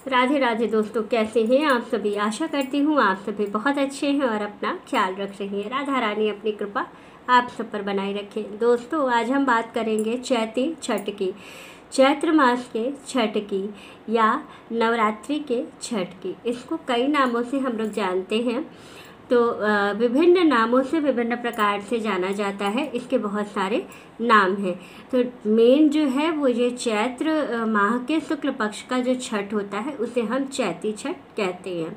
राधे राधे दोस्तों, कैसे हैं आप सभी। आशा करती हूँ आप सभी बहुत अच्छे हैं और अपना ख्याल रख रहे हैं। राधा रानी अपनी कृपा आप सब पर बनाए रखें। दोस्तों, आज हम बात करेंगे चैती छठ की, चैत्र मास के छठ की या नवरात्रि के छठ की। इसको कई नामों से हम लोग जानते हैं, तो विभिन्न नामों से विभिन्न प्रकार से जाना जाता है। इसके बहुत सारे नाम हैं। तो मेन जो है वो ये चैत्र माह के शुक्ल पक्ष का जो छठ होता है उसे हम चैती छठ कहते हैं।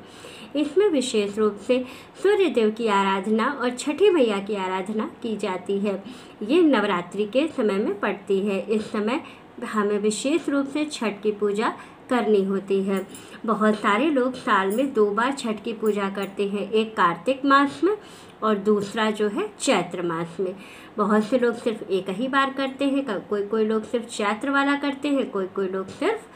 इसमें विशेष रूप से सूर्य देव की आराधना और छठी मैया की आराधना की जाती है। ये नवरात्रि के समय में पड़ती है। इस समय हमें विशेष रूप से छठ की पूजा करनी होती है। बहुत सारे लोग साल में 2 बार छठ की पूजा करते हैं, एक कार्तिक मास में और दूसरा जो है चैत्र मास में। बहुत से लोग सिर्फ एक ही बार करते हैं, कोई लोग सिर्फ चैत्र वाला करते हैं, कोई लोग सिर्फ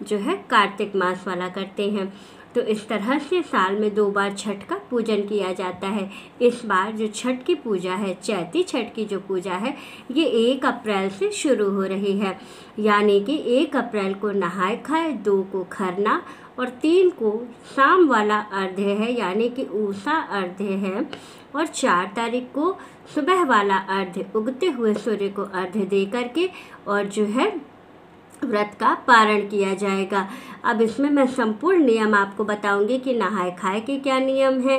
जो है कार्तिक मास वाला करते हैं। तो इस तरह से साल में 2 बार छठ का पूजन किया जाता है। इस बार जो छठ की पूजा है, चैती छठ की जो पूजा है, ये 1 अप्रैल से शुरू हो रही है। यानी कि 1 अप्रैल को नहाय खाए, 2 को खरना और 3 को शाम वाला अर्घ्य है यानी कि ऊषा अर्घ्य है, और 4 तारीख को सुबह वाला अर्घ्य उगते हुए सूर्य को अर्घ्य दे करके और जो है व्रत का पारण किया जाएगा। अब इसमें मैं संपूर्ण नियम आपको बताऊंगी कि नहाय खाए के क्या नियम है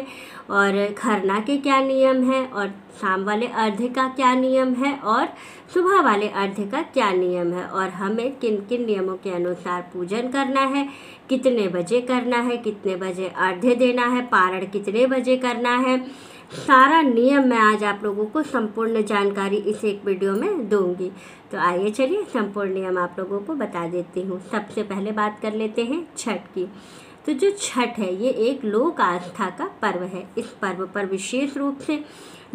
और खरना के क्या नियम है और शाम वाले अर्घ्य का क्या नियम है और सुबह वाले अर्घ्य का क्या नियम है, और हमें किन किन नियमों के अनुसार पूजन करना है, कितने बजे करना है, कितने बजे अर्घ्य देना है, पारण कितने बजे करना है। सारा नियम मैं आज आप लोगों को संपूर्ण जानकारी इस एक वीडियो में दूंगी। तो आइए चलिए संपूर्ण नियम आप लोगों को बता देती हूँ। सबसे पहले बात कर लेते हैं छठ की। तो जो छठ है ये एक लोक आस्था का पर्व है। इस पर्व पर विशेष रूप से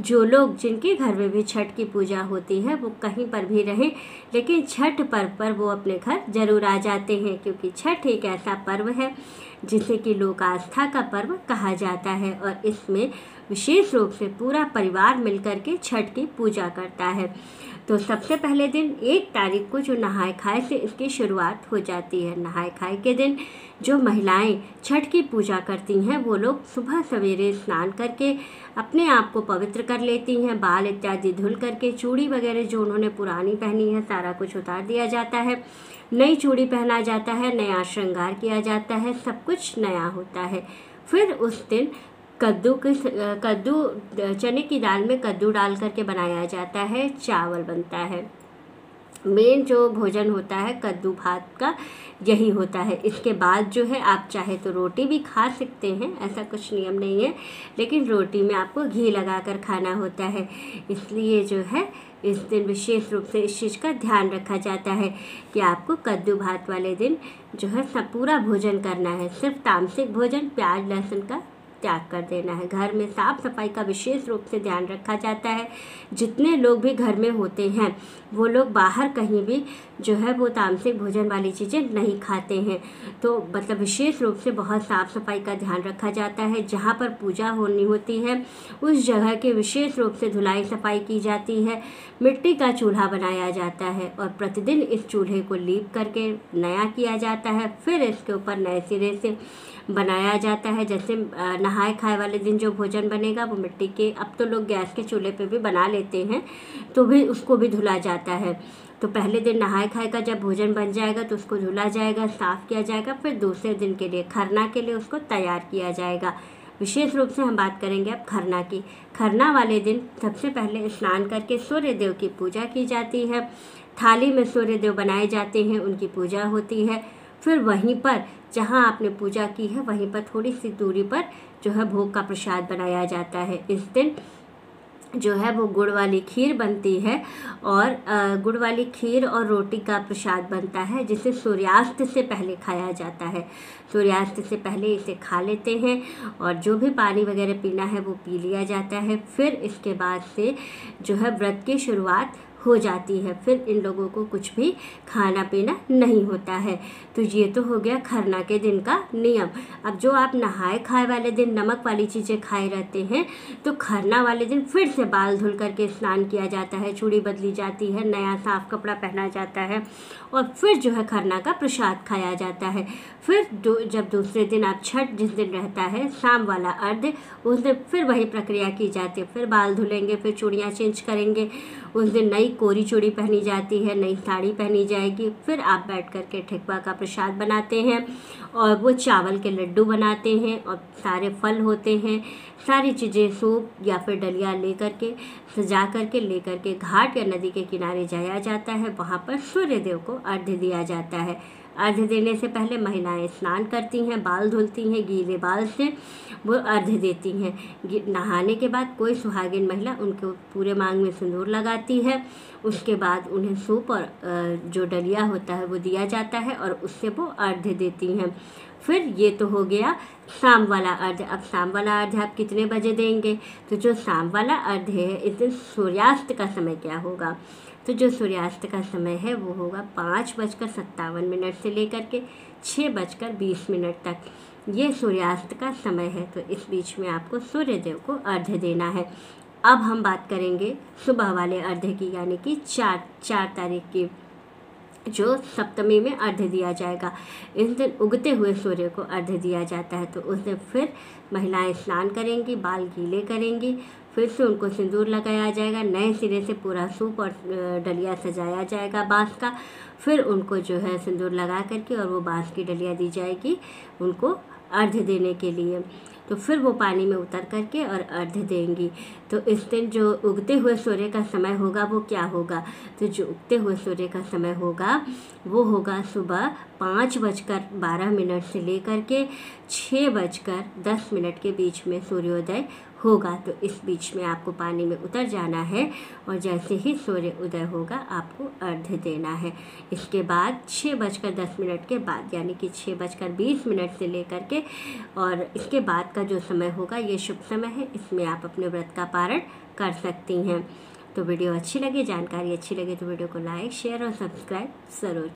जो लोग जिनके घर में भी छठ की पूजा होती है वो कहीं पर भी रहें, लेकिन छठ पर्व पर वो अपने घर जरूर आ जाते हैं, क्योंकि छठ एक ऐसा पर्व है जिसे कि लोक आस्था का पर्व कहा जाता है। और इसमें विशेष रूप से पूरा परिवार मिलकर के छठ की पूजा करता है। तो सबसे पहले दिन 1 तारीख को जो नहाय खाए से इसकी शुरुआत हो जाती है। नहाय खाए के दिन जो महिलाएं छठ की पूजा करती हैं वो लोग सुबह सवेरे स्नान करके अपने आप को पवित्र कर लेती हैं। बाल इत्यादि धुल करके चूड़ी वगैरह जो उन्होंने पुरानी पहनी है सारा कुछ उतार दिया जाता है, नई चूड़ी पहना जाता है, नया श्रृंगार किया जाता है, सब कुछ नया होता है। फिर उस दिन कद्दू चने की दाल में कद्दू डाल करके बनाया जाता है, चावल बनता है। मेन जो भोजन होता है कद्दू भात का यही होता है। इसके बाद जो है आप चाहे तो रोटी भी खा सकते हैं, ऐसा कुछ नियम नहीं है, लेकिन रोटी में आपको घी लगाकर खाना होता है। इसलिए जो है इस दिन विशेष रूप से इस चीज़ का ध्यान रखा जाता है कि आपको कद्दू भात वाले दिन जो है सब पूरा भोजन करना है। सिर्फ तामसिक भोजन, प्याज लहसुन का त्याग कर देना है। घर में साफ सफाई का विशेष रूप से ध्यान रखा जाता है। जितने लोग भी घर में होते हैं वो लोग बाहर कहीं भी जो है वो तामसिक भोजन वाली चीज़ें नहीं खाते हैं। तो मतलब विशेष रूप से बहुत साफ़ सफाई का ध्यान रखा जाता है। जहाँ पर पूजा होनी होती है उस जगह के विशेष रूप से धुलाई सफाई की जाती है। मिट्टी का चूल्हा बनाया जाता है और प्रतिदिन इस चूल्हे को लीप करके नया किया जाता है। फिर इसके ऊपर नए सिरे से बनाया जाता है। जैसे नहाय खाए वाले दिन जो भोजन बनेगा वो मिट्टी के, अब तो लोग गैस के चूल्हे पे भी बना लेते हैं, तो भी उसको भी धुला जाता है। तो पहले दिन नहाय खाए का जब भोजन बन जाएगा तो उसको धुला जाएगा, साफ़ किया जाएगा। फिर दूसरे दिन के लिए खरना के लिए उसको तैयार किया जाएगा। विशेष रूप से हम बात करेंगे अब खरना की। खरना वाले दिन सबसे पहले स्नान करके सूर्य देव की पूजा की जाती है। थाली में सूर्य देव बनाए जाते हैं, उनकी पूजा होती है। फिर वहीं पर जहाँ आपने पूजा की है वहीं पर थोड़ी सी दूरी पर जो है भोग का प्रसाद बनाया जाता है। इस दिन जो है वो गुड़ वाली खीर बनती है और गुड़ वाली खीर और रोटी का प्रसाद बनता है, जिसे सूर्यास्त से पहले खाया जाता है। सूर्यास्त से पहले इसे खा लेते हैं और जो भी पानी वगैरह पीना है वो पी लिया जाता है। फिर इसके बाद से जो है व्रत की शुरुआत हो जाती है। फिर इन लोगों को कुछ भी खाना पीना नहीं होता है। तो ये तो हो गया खरना के दिन का नियम। अब जो आप नहाए खाए वाले दिन नमक वाली चीज़ें खाए रहते हैं, तो खरना वाले दिन फिर से बाल धुल करके स्नान किया जाता है, चूड़ी बदली जाती है, नया साफ कपड़ा पहना जाता है और फिर जो है खरना का प्रसाद खाया जाता है। फिर जब दूसरे दिन आप छठ जिस दिन रहता है, शाम वाला अर्घ, उस दिन फिर वही प्रक्रिया की जाती है। फिर बाल धुलेंगे, फिर चूड़ियाँ चेंज करेंगे, उस दिन नई कोरी चूड़ी पहनी जाती है, नई साड़ी पहनी जाएगी। फिर आप बैठ कर के ठेकुआ का प्रसाद बनाते हैं और वो चावल के लड्डू बनाते हैं और सारे फल होते हैं, सारी चीज़ें सूप या फिर डलिया लेकर के सजा करके लेकर के घाट या नदी के किनारे जाया जाता है। वहाँ पर सूर्य देव को अर्घ्य दिया जाता है। अर्घ्य देने से पहले महिलाएं स्नान करती हैं, बाल धुलती हैं, गीले बाल से वो अर्घ्य देती हैं। नहाने के बाद कोई सुहागिन महिला उनको पूरे मांग में सिंदूर लगाती है। उसके बाद उन्हें सूप और जो डलिया होता है वो दिया जाता है और उससे वो अर्घ्य देती हैं। फिर ये तो हो गया शाम वाला अर्घ्य। अब शाम वाला अर्घ्य आप कितने बजे देंगे? तो जो शाम वाला अर्घ्य है, इस दिन सूर्यास्त का समय क्या होगा? तो जो सूर्यास्त का समय है वो होगा 5:57 से लेकर के 6:20 तक। ये सूर्यास्त का समय है। तो इस बीच में आपको सूर्य देव को अर्घ्य देना है। अब हम बात करेंगे सुबह वाले अर्घ्य की, यानी कि 4 तारीख की, जो सप्तमी में अर्घ्य दिया जाएगा। इस दिन उगते हुए सूर्य को अर्घ्य दिया जाता है। तो उस दिन फिर महिलाएं स्नान करेंगी, बाल गीले करेंगी, फिर से उनको सिंदूर लगाया जाएगा, नए सिरे से पूरा सूप और डलिया सजाया जाएगा बाँस का। फिर उनको जो है सिंदूर लगा करके और वो बाँस की डलिया दी जाएगी उनको अर्घ्य देने के लिए। तो फिर वो पानी में उतर करके और अर्घ्य देंगी। तो इस दिन जो उगते हुए सूर्य का समय होगा वो क्या होगा? तो जो उगते हुए सूर्य का समय होगा वो होगा सुबह 5:12 से लेकर के 6:10 के बीच में सूर्योदय होगा। तो इस बीच में आपको पानी में उतर जाना है और जैसे ही सूर्य उदय होगा आपको अर्घ्य देना है। इसके बाद 6:10 के बाद, यानी कि 6:20 से लेकर के और इसके बाद का जो समय होगा ये शुभ समय है। इसमें आप अपने व्रत का पारण कर सकती हैं। तो वीडियो अच्छी लगी, जानकारी अच्छी लगी तो वीडियो को लाइक, शेयर और सब्सक्राइब ज़रूर